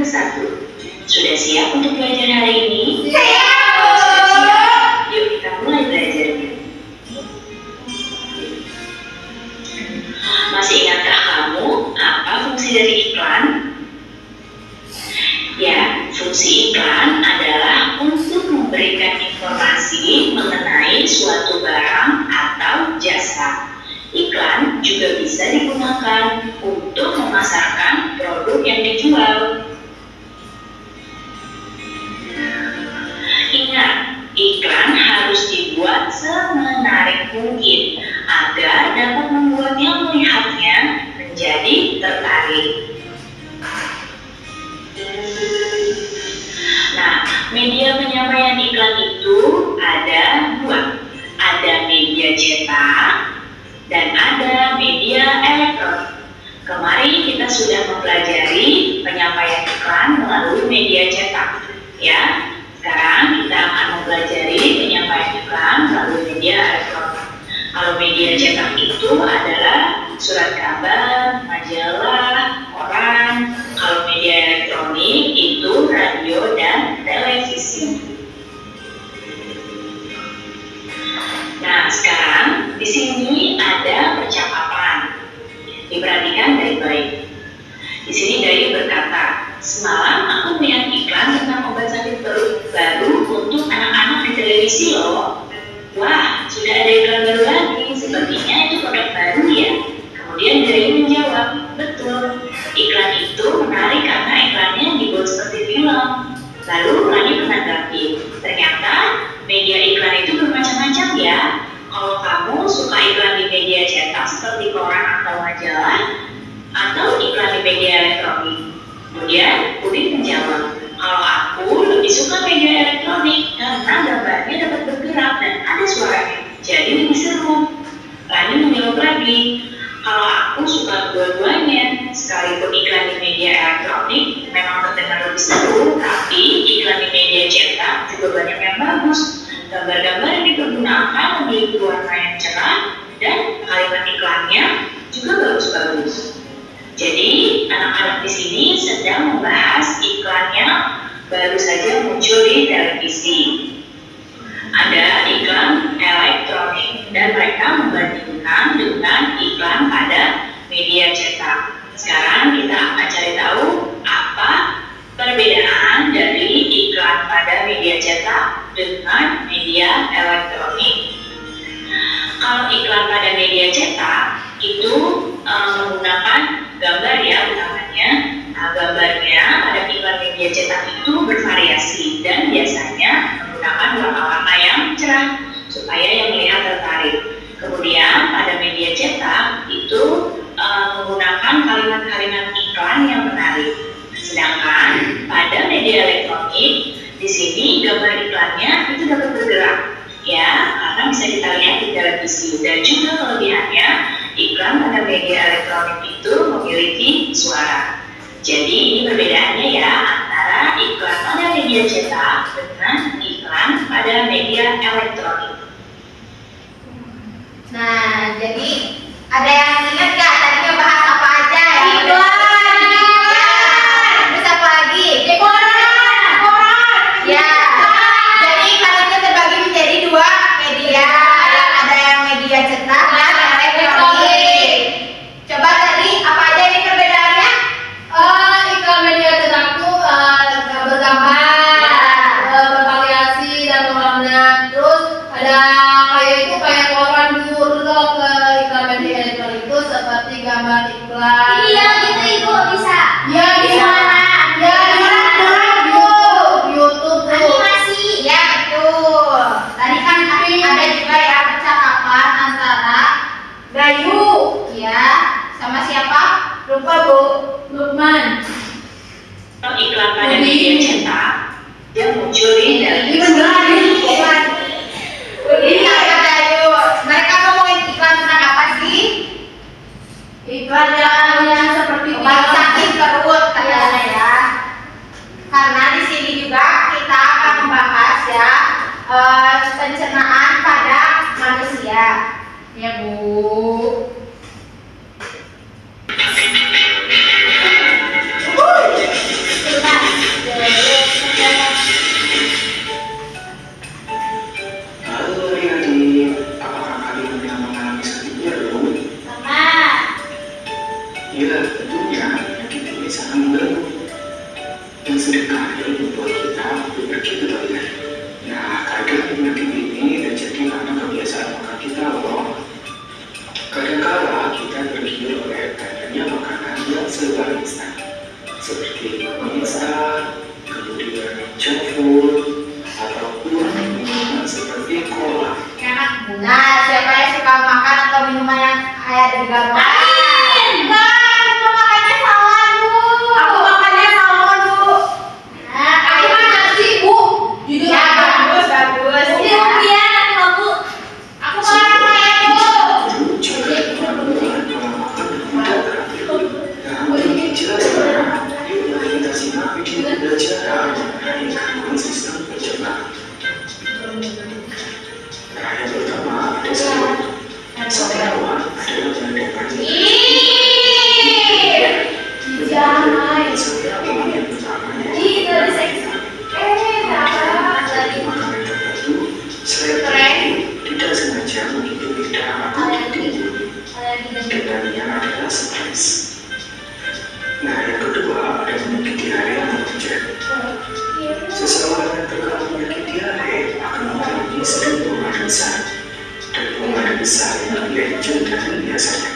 ke-1. Sudah siap untuk belajar hari ini? Siap! Yuk kita mulai belajarnya. Masih ingatkah kamu apa fungsi dari iklan? Ya, fungsi iklan adalah untuk memberikan informasi mengenai suatu barang atau jasa. Iklan juga bisa digunakan untuk memasarkan produk yang dijual. Ingat, iklan harus dibuat semenarik mungkin agar dapat membuat yang melihatnya menjadi tertarik. Nah, media penyampaian iklan itu ada dua. Ada media cetak dan ada media elektronik. Kemarin kita sudah mempelajari penyampaian iklan melalui media cetak. Ya, sekarang kita akan mempelajari penyampaian iklan melalui media elektronik. Kalau media cetak itu adalah surat kabar, majalah, koran. Kalau media elektronik itu radio dan televisi. Nah, sekarang di sini ada percakapan. Diperhatikan baik-baik. Di sini Dayu berkata, semalam aku melihat iklan tentang obat sakit perut baru untuk anak-anak di televisi loh. Wah, sudah ada iklan baru lagi. Sepertinya itu produk baru ya. Kemudian Dayu menjawab, betul. Iklan itu menarik karena iklannya dibuat seperti film. Lalu Rani menanggapi, ternyata media iklan itu bermacam-macam ya. Kalau kamu suka iklan di media cetak seperti koran atau majalah, atau iklan di media elektronik. Kemudian Udin menjawab, kalau aku lebih suka media elektronik karena gambarnya dapat bergerak dan ada suaranya, jadi lebih seru. Rani menjawab lagi, kalau aku suka dua-duanya, sekalipun iklan di media elektronik memang terdengar lebih seru, tapi iklan di media cetak juga banyak yang bagus. Gambar-gambar yang dipergunakan memiliki warna yang cerah dan kalimat iklannya juga bagus-bagus. Jadi anak-anak di sini sedang membahas iklannya baru saja muncul di televisi. Ada iklan elektronik dan mereka membandingkan dengan iklan pada media cetak. Sekarang kita akan cari tahu apa perbedaan dari iklan pada media cetak dengan media elektronik. Kalau iklan pada media cetak itu menggunakan gambar ya utamanya. Nah, gambarnya pada iklan media cetak itu bervariasi dan biasanya menggunakan warna-warna yang cerah supaya yang melihat tertarik. Kemudian pada media cetak itu menggunakan kalimat-kalimat iklan yang menarik. Sedangkan pada media elektronik di sini gambar iklannya itu dapat bergerak ya, karena bisa kita lihat di televisi. Dan juga kelebihannya iklan pada media elektronik itu memiliki suara. Jadi ini perbedaannya ya antara iklan pada media cetak dengan iklan pada media elektronik. Nah, jadi ada yang ingat gak tadi ngebahas apa aja? Terus apa lagi? Koran. Ya. Jadi iklan itu terbagi menjadi dua media. Ada yang media cetak dan elektronik. Coba tadi apa aja ini perbedaannya? Iklan media cetak itu bergambar, bervariasi dan berwarna. Terus ada kayak koran dulu. Terus kalau ke iklan media elektronik itu seperti seringkali membuat kita berpikir berlebihan. Nah, kadang penyakit ini terjadi karena kebiasaan makan kita loh. Kadang-kala kita tergiur oleh banyaknya makanan yang serba instan, seperti mie instan, kemudian junk food, ataupun minuman seperti cola. Nah, siapa yang suka makan atau minuman yang kayak dari gambar? Enggak, aku makannya salmon, Bu. Aku makannya salmon, Bu. Nah, Aku mah nasi, Bu. Jujur ya, aja. bagus, bagus. Ini Ya. rupiah, aku nggak, Bu. Aku makan kayak Bu. Juga pelan-pelan pola makan yang tidak teratur. Nah, untuk jelas sekarang, yuk kita simak video pembelajaran mengenai gangguan sistem pencernaan. Nah, yang pertama ada sariawan. Sariawan adalah penyebab Jangan. sariawan yang pertama Ih, dari seksi. dari makanan tertentu, selain tidak sengaja menghitung lidah atau timbul. Kendalinya adalah stres. Nah, yang kedua ada penyakit diare yang mengejar. Seseorang yang terkena penyakit diare akan mengalami sering buang besar, dan buang besar yang lebih kecil dari biasanya.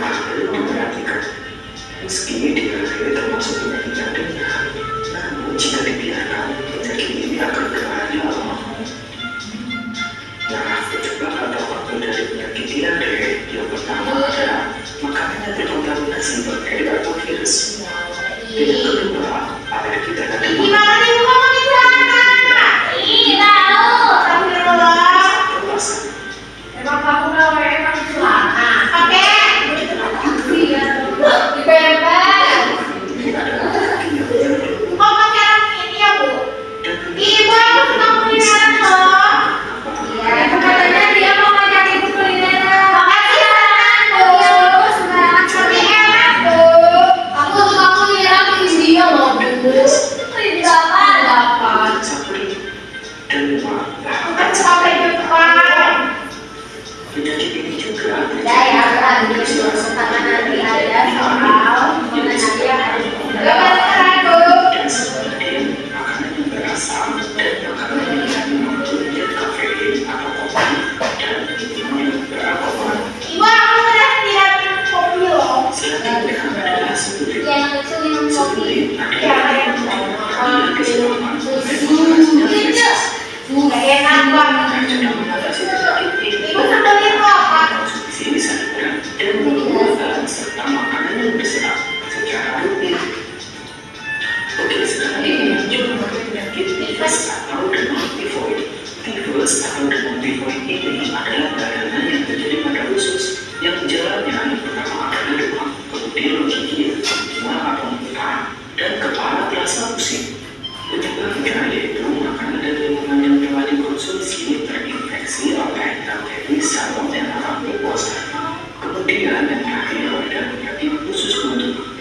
Nah, perlu diperhatikan, meski diare termasuk penyakit yang ringan, namun jika dibiarkan, penyakit ini akan berbahaya lama. Nah, penyebab atau faktor dari penyakit diare yang pertama adalah makanan yang terkontaminasi bakteri atau virus. Dan yang kedua, alergi terhadap Gimana nih Bu kamu di sana? Ih, tahu. Astagfirullah. perlasan. Emang kamu kalau emang di celana. Oke. Di pempek. Ini adalah penyakit yang menyerang Kok pakai rok ini ya, Bu? dan Ibu, aku suka kulineran loh. Ya, katanya dia mau ngajak ibu kulineran. Makasih banget, Bu. Tapi enak, Bu. Aku suka kulineran di dia loh, Bu. Berapa? seperti dan lemak. Bukan sampai depan. Penyakit ini juga Udah ya, berarti pertama nanti ada soal mana nanti yang harus dilakukan, Bu. dan seperti makanan yang berasam dan makanan yang mengandung zat kafein atau kopi dan minuman yang beralkohol. Ibu, aku udah tidak minum kopi loh. Selanjutnya adalah seperti Yang lucu minum kopi. Gak enak banget. Ibu sebelin lo apa? Konsumsi sayuran dan buah-buahan serta makanan yang berserat secara rutin. Oke, sekarang ini lanjut mengenai penyakit tifus atau demam tifoid. Tifus atau demam tifoid ini adalah peradangan yang terjadi pada usus yang gejalanya yang pertama adalah demam, kemudian menggigil, mual atau muntah, dan kepala terasa pusing. Penyebabnya yaitu makanan dan minuman yang telah dikonsumsi terinfeksi oleh bakteri Salmonella typhosa. Kemudian yang terakhir adalah penyakit usus buntu.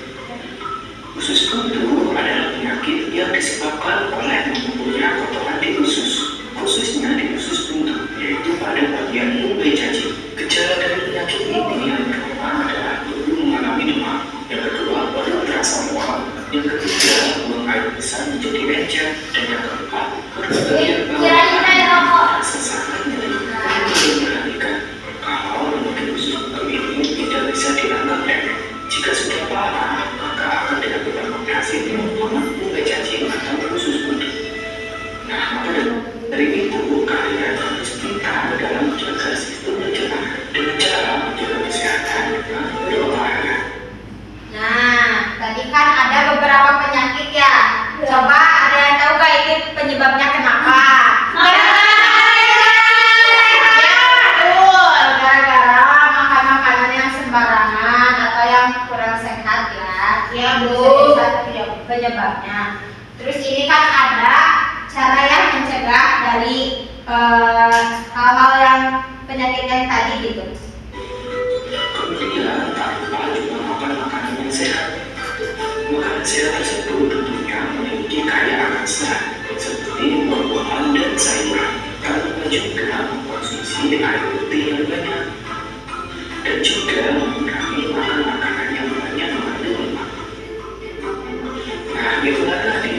Usus buntu adalah penyakit yang disebabkan oleh mengumpulnya kotoran di usus, khususnya di usus buntu, yaitu pada bagian umbai cacing. Gejala dari penyakit ini yang pertama adalah tubuh mengalami demam, yang kedua perut terasa mual, yang ketiga buang air besar menjadi encer, dan yang keempat berbagai bawah sesak nyeri. Perlu diperhatikan kalau penyakit usus buntu ini tidak bisa dianggap remeh. Jika sudah parah, maka akan dilakukan operasi pemotongan umbai cacing atau usus buntu. Nah, maka dari itu kalian harus pintar dalam menjaga sistem pencernaan dengan cara menjaga kesehatan dengan berolahraga. Nah, tadi kan ada beberapa penyakit ya. Coba ada yang tahu gak ini penyebabnya kenapa? Ya, betul. Gara-gara makan makanan yang sembarangan atau yang kurang sehat ya. Ya, Bu. Jadi satu penyebabnya. Terus ini kan ada cara yang mencegah dari hal-hal yang penyakit yang tadi gitu. Kemudian tak lupa juga makan makanan yang sehat. Makanan sehat tersebut tentunya memiliki kaya akan serat seperti buah-buahan dan sayuran. Tak lupa juga mengkonsumsi air putih yang banyak dan juga mengurangi makan makanan yang banyak mengandung lemak. Nah, itulah tadi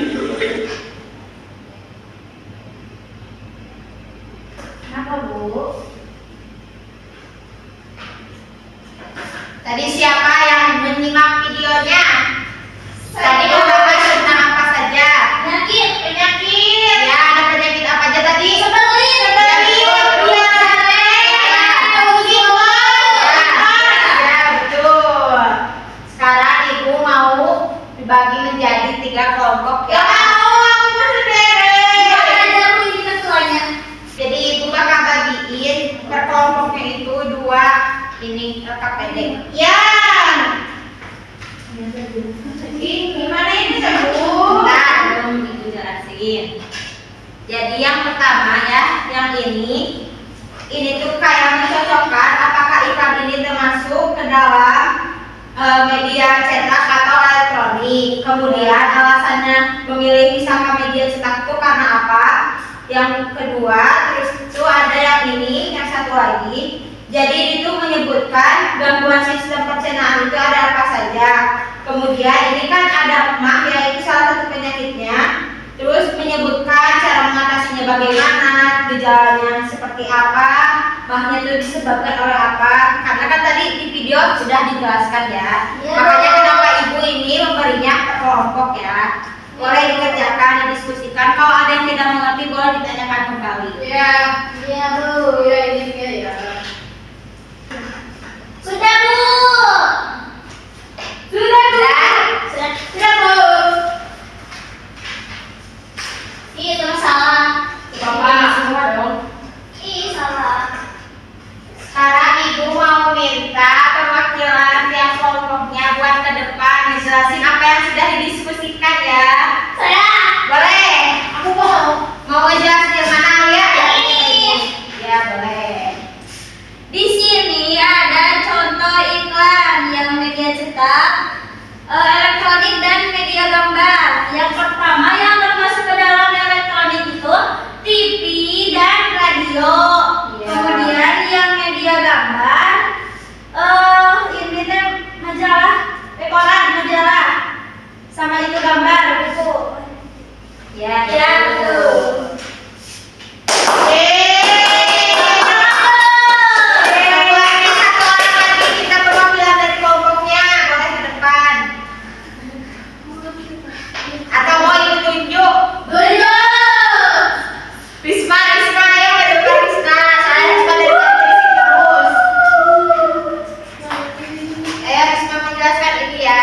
dibagi menjadi 3 kelompok ya. Jadi ibu bakal bagiin per kelompoknya itu 2 ini KPD. Ya. Gimana ini Bu? Nah, belum ibu jelasin. Jadi yang pertama ya, yang ini tuh kayak mencocokkan apakah iklan ini termasuk ke dalam media cetak atau elektronik. Kemudian alasannya memilih misalkan media cetak itu karena apa? Yang kedua, terus itu ada yang ini, yang satu lagi. Jadi itu menyebutkan gangguan sistem pencernaan itu ada apa saja. Kemudian ini kan ada emah, yaitu salah satu penyakitnya. Terus menyebutkan cara mengatasinya bagaimana, gejalanya seperti apa, mahnya itu disebabkan oleh apa. Karena kan tadi di video sudah dijelaskan ya. Makanya kenapa ibu ini memberinya per kelompok ya. Boleh dikerjakan, didiskusikan. Kalau ada yang tidak mengerti boleh ditanyakan kembali. Iya Bu, ya ini ya. Sudah Bu. Sudah Bu. Iya itu masalah. Semua dong. Iya salah. Sekarang ibu mau minta perwakilan tiap kelompoknya buat ke depan dijelasin apa yang sudah didiskusikan ya. Saya. Boleh. Aku mau. Mau ngejelasin yang mana ya? Ini. Ya boleh. Di sini ada contoh iklan yang media cetak, elektronik dan media gambar. Yang pertama yang termasuk ke dalam elektronik itu TV dan radio. Iya. Kemudian yang media gambar, ini teh majalah, koran majalah, sama itu gambar buku. Ya, Ya betul. Kita perwakilan dari kelompoknya boleh ke depan. Atau mau ibu tunjuk? Risma, ayo ke depan Risma. Saya Risma dari tadi terus. Ayo Risma menjelaskan ini ya.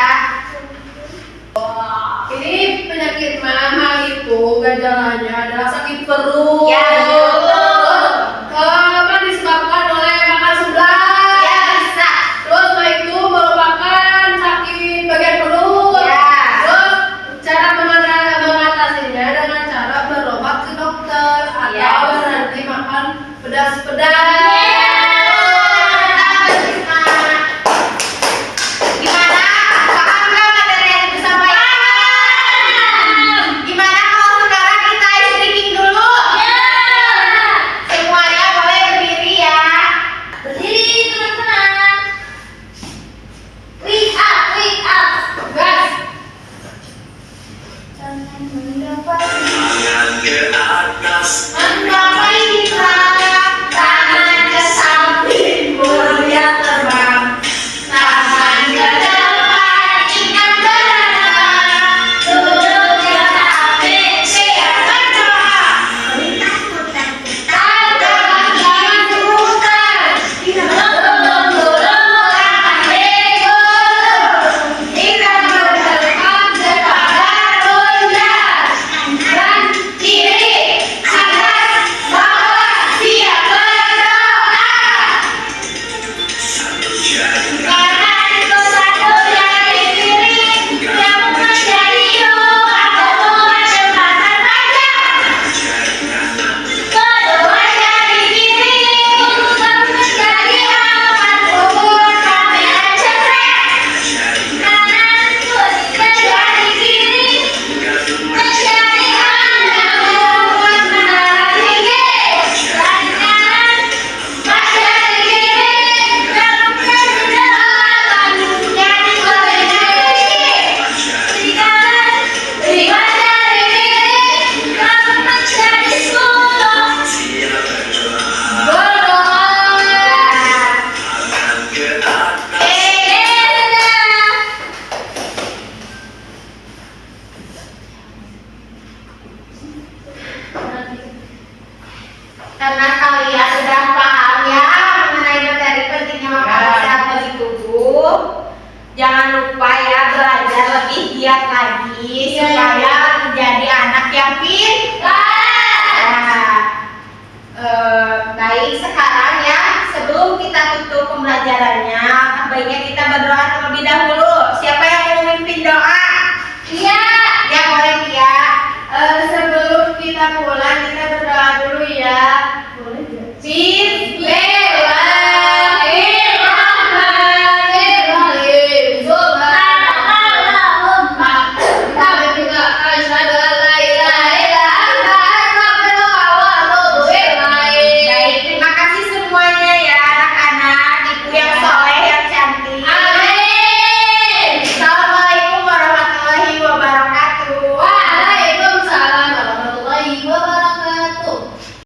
Ini penyakit mama itu gejalanya adalah sakit perut. Ya, betul. Apa disebabkan oleh makan sebelah. Ya bisa. Terus setelah itu merupakan sakit bagian perut. Ya. Terus cara mengatasinya dengan cara berobat ke dokter atau Ya. berhenti makan pedas-pedas. Gimana? Paham nggak materi yang disampaikan? Gimana kalau sekarang kita ice drinking dulu? Semuanya boleh berdiri ya. Berdiri teman-teman. Wake up. Gas. Jangan mendapat. Tangan ke atas. Menggapai tangan ke samping mulia terbang. Tangan ke depan ingat berenang. Duduknya tapi siap berdoa. Tangan jangan diputar. Gulung-gulung kaki gulung. Kita berdepan kepada Bunda. Dan kiri, kanan, bawah, siap berdoa. Satu jari. Kanan itu satu jari kiri, yang menjadi dua membuat jembatan panjang. Jari kanan. Kedua jari kiri, yang menjadi awan membuat kamera cekrek. Jari Kanan itu jari kiri, gabung. menjadi anak membuat menara tinggi. Jari kanan, empat jari kiri, yang menjadi awan menjadi koordinat tinggi. Di kanan, lima jari kiri, yang menjadi sulung. Siap berdoa. Berdoa. Tangan ke atas. Karena kalian sudah paham ya mengenai materi pentingnya makanan sehat bagi tubuh, jangan lupa ya belajar lebih giat lagi lagi supaya menjadi anak yang pintar. Nah, baik, sekarang ya sebelum kita tutup pembelajarannya, baiknya kita berdoa terlebih dahulu.